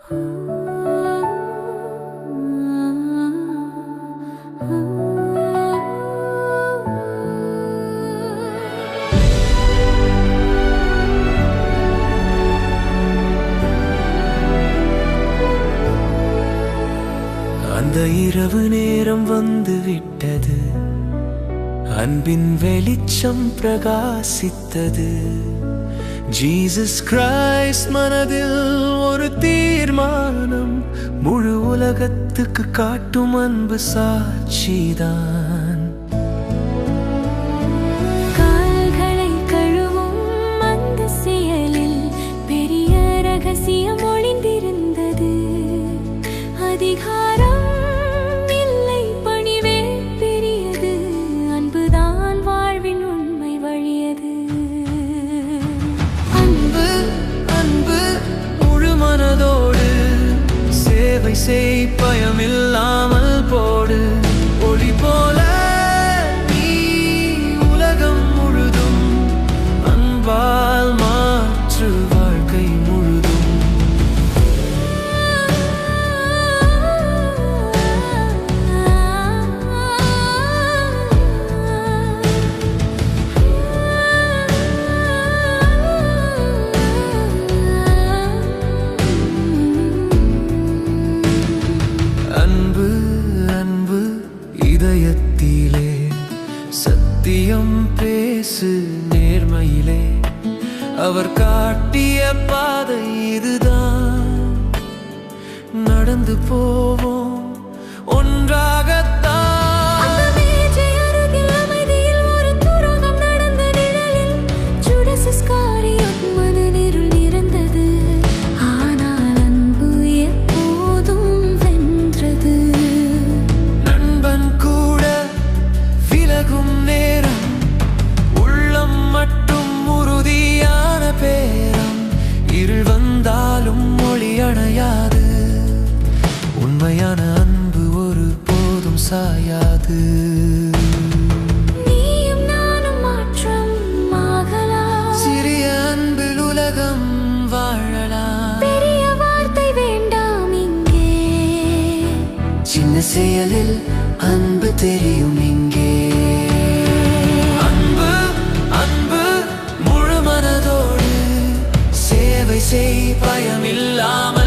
அந்த இரவு நேரம் வந்து விட்டது, அன்பின் வெளிச்சம் பிரகாசித்தது. ஜீசஸ் கிரைஸ்ட் மனதில் ஒரு தீர்மானம், முழு உலகத்துக்கு காட்டும் அன்பு சாட்சிதான். கால்களை கழுவும் அந்த செயலில் பெரிய ரகசியம் ஒளிந்திருந்தது. அதிகாரம் இல்லை, பணிவே பெரியது. அன்புதான் வாழ்வின் உண்மை வழியது. அன்பு அன்பு முழு மனதோடு சேவை செய், பயமில்லாமல் போடு. ஒளி போல நீ உலகம் முழுதும் அன்பால் மாற்று வாழ்க்கை முழுதும். அன்பு அன்பு இதயத்திலே சத்தியம் பேசு, நேர்மையிலே அவர் காட்டிய பாதை இதுதான். நடந்து போவோம் ஒன்றாகத்தான். அணையாது, உண்மையான அன்பு ஒரு போதும் சாயாது. நீயும் நானும் மாற்றம் ஆகலாம். சிறிய அன்பில் உலகம் வாழலாம். பெரிய வார்த்தை வேண்டாம் இங்கே, சின்ன செயலில் அன்பு தெரியும் இங்கே. அன்பு அன்பு முழு மனதோடு சேவை செய், பயமில்லாமல்